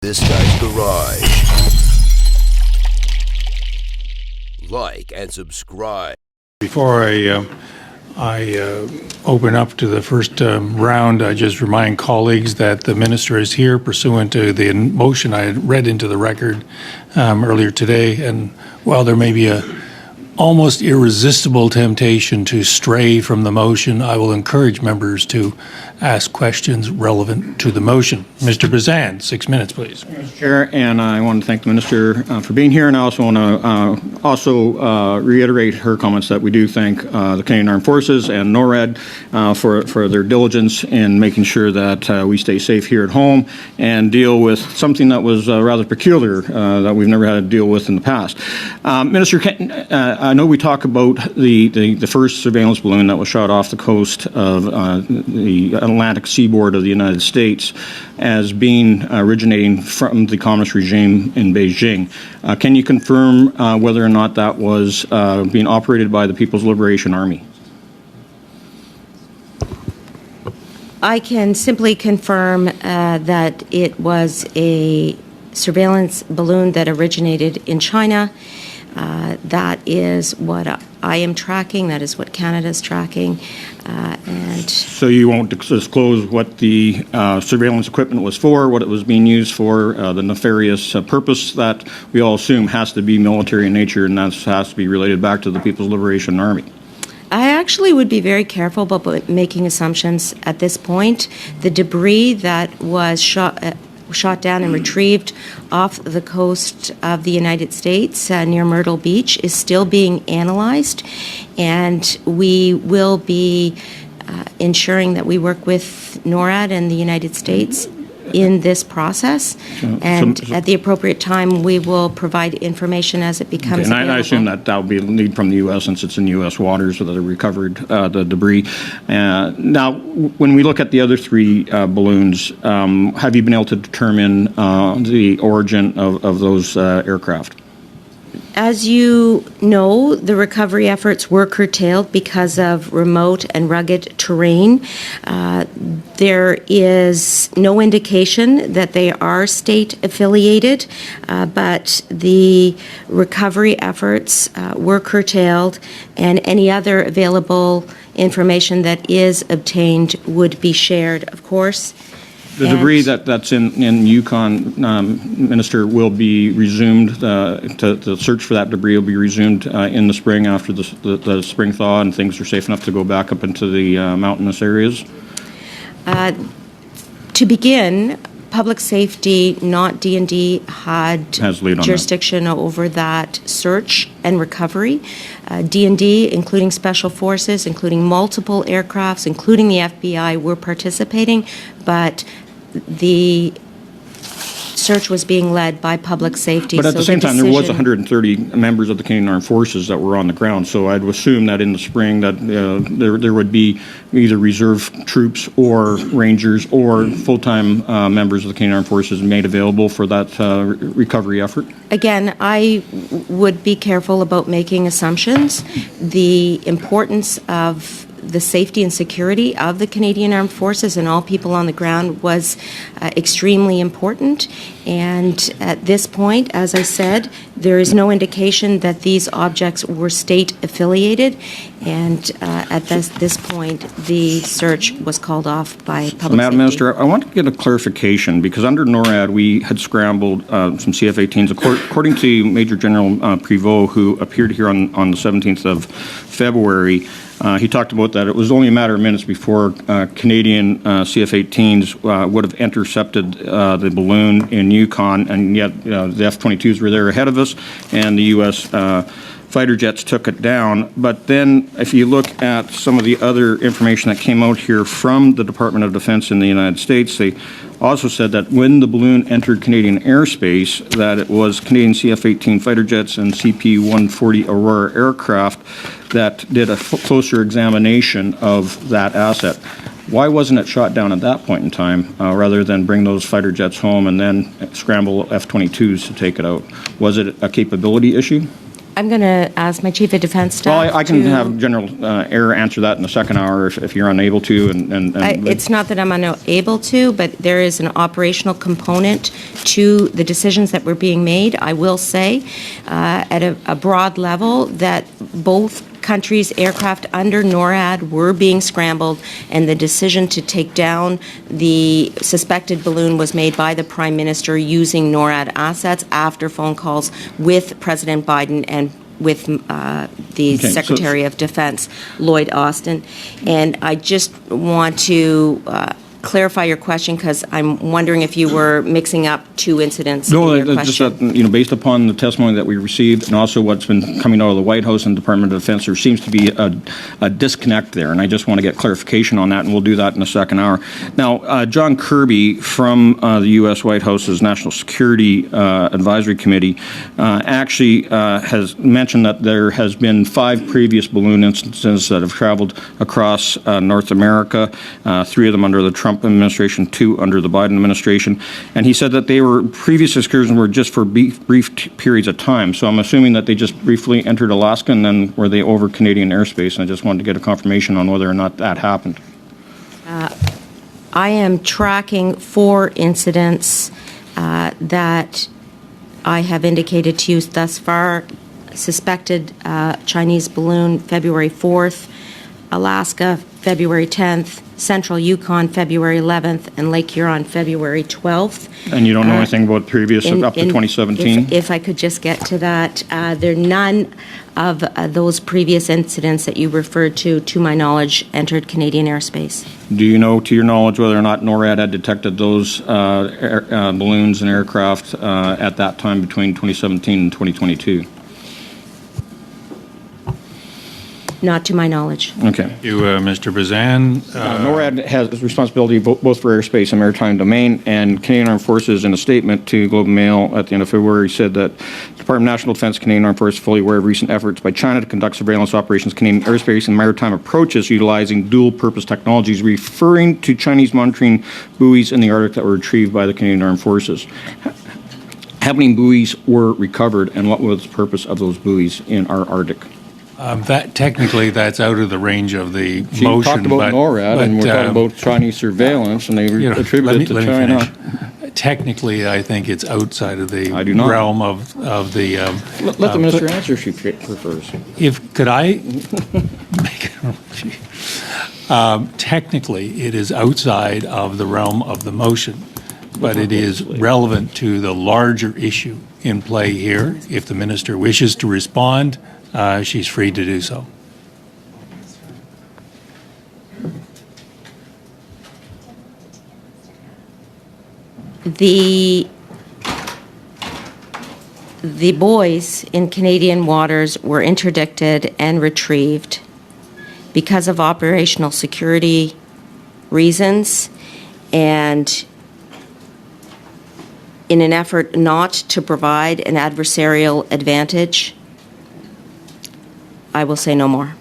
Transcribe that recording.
This Guy's Garage. Like and subscribe. Before I open up to the first round, I just remind colleagues that the minister is here pursuant to the motion I had read into the record earlier today. And while there may be a almost irresistible temptation to stray from the motion, I will encourage members to ask questions relevant to the motion. Mr. Bazan, 6 minutes, please. Mr. Chair, and I want to thank the minister for being here, and I also want to reiterate her comments that we do thank the Canadian Armed Forces and NORAD for their diligence in making sure that we stay safe here at home and deal with something that was rather peculiar that we've never had to deal with in the past. Minister, I know we talk about the first surveillance balloon that was shot off the coast of the Atlantic seaboard of the United States as being originating from the communist regime in Beijing. Can you confirm whether or not that was being operated by the People's Liberation Army? I can simply confirm that it was a surveillance balloon that originated in China. That is what I am tracking. That is what Canada is tracking. And so you won't disclose what the surveillance equipment was for, what it was being used for, the nefarious purpose that we all assume has to be military in nature, and that has to be related back to the People's Liberation Army. I actually would be very careful about making assumptions at this point. The debris that was shot down and retrieved off the coast of the United States near Myrtle Beach is still being analyzed, and we will be ensuring that we work with NORAD and the United States in this process, and at the appropriate time we will provide information as it becomes available. And I assume that will be a lead from the U.S. since it's in U.S. waters that they recovered the debris. Now, when we look at the other three balloons, have you been able to determine the origin of those aircraft? As you know, the recovery efforts were curtailed because of remote and rugged terrain. There is no indication that they are state-affiliated, but the recovery efforts were curtailed, and any other available information that is obtained would be shared, of course. The debris that's in Yukon, Minister, will be resumed. The search for that debris will be resumed in the spring after the spring thaw and things are safe enough to go back up into the mountainous areas? To begin, public safety, not D&D, had jurisdiction over that search and recovery. D&D, including special forces, including multiple aircrafts, including the FBI, were participating, but the search was being led by public safety. But at the same time, there was 130 members of the Canadian Armed Forces that were on the ground, so I'd assume that in the spring that there would be either reserve troops or rangers or full-time members of the Canadian Armed Forces made available for that recovery effort. Again, I would be careful about making assumptions. The importance of the safety and security of the Canadian Armed Forces and all people on the ground was extremely important. And at this point, as I said, there is no indication that these objects were state-affiliated. And at this point, the search was called off by public safety. Madam Minister, I want to get a clarification, because under NORAD, we had scrambled some CF-18s. According to Major General Prévost, who appeared here on the 17th of February, he talked about that it was only a matter of minutes before Canadian CF-18s would have intercepted the balloon in Yukon, and yet the F-22s were there ahead of us, and the U.S. fighter jets took it down. But then if you look at some of the other information that came out here from the Department of Defense in the United States, they also said that when the balloon entered Canadian airspace, that it was Canadian CF-18 fighter jets and CP-140 Aurora aircraft that did a closer examination of that asset. Why wasn't it shot down at that point in time rather than bring those fighter jets home and then scramble F-22s to take it out? Was it a capability issue? I'm going to ask my Chief of Defense staff. Well, I can to- have General Eyre answer that in the second hour if you're unable to. It's not that I'm unable to, but there is an operational component to the decisions that were being made. I will say, at a broad level, that both countries' aircraft under NORAD were being scrambled, and the decision to take down the suspected balloon was made by the Prime Minister using NORAD assets after phone calls with President Biden and with the Secretary of Defense, Lloyd Austin. And I just want to clarify your question, because I'm wondering if you were mixing up two incidents in your No, just question. that, based upon the testimony that we received and also what's been coming out of the White House and Department of Defense, there seems to be a disconnect there, and I just want to get clarification on that, and we'll do that in the second hour. Now, John Kirby from the U.S. White House's National Security Advisory Committee actually has mentioned that there has been 5 previous balloon instances that have traveled across North America, 3 of them under the Trump administration, 2 under the Biden administration, and he said that previous excursions were just for brief periods of time. So I'm assuming that they just briefly entered Alaska and then were they over Canadian airspace, and I just wanted to get a confirmation on whether or not that happened. I am tracking 4 incidents that I have indicated to you thus far. Suspected Chinese balloon, February 4th, Alaska, February 10th, Central Yukon, February 11th, and Lake Huron, February 12th. And you don't know anything about previous up to 2017? If I could just get to that, there are none of those previous incidents that you referred to my knowledge, entered Canadian airspace. Do you know, to your knowledge, whether or not NORAD had detected those balloons and aircraft at that time between 2017 and 2022? Not to my knowledge. Okay. Thank you, Mr. Bazan. NORAD has responsibility both for airspace and maritime domain, and Canadian Armed Forces, in a statement to Globe and Mail at the end of February, said that the Department of National Defense, Canadian Armed Forces, fully aware of recent efforts by China to conduct surveillance operations, Canadian airspace and maritime approaches utilizing dual-purpose technologies, referring to Chinese monitoring buoys in the Arctic that were retrieved by the Canadian Armed Forces. How many buoys were recovered, and what was the purpose of those buoys in our Arctic? That technically, that's out of the range of the So you motion. talked about NORAD, and we're talking about Chinese surveillance, and they attributed it to China. Finish. Technically, I think it's outside of the I do not. realm of the. Let the minister answer if she prefers. Could I make it? Technically, it is outside of the realm of the motion, but it is relevant to the larger issue in play here. If the minister wishes to respond, she's free to do so. The buoys in Canadian waters were interdicted and retrieved because of operational security reasons and in an effort not to provide an adversarial advantage. I will say no more.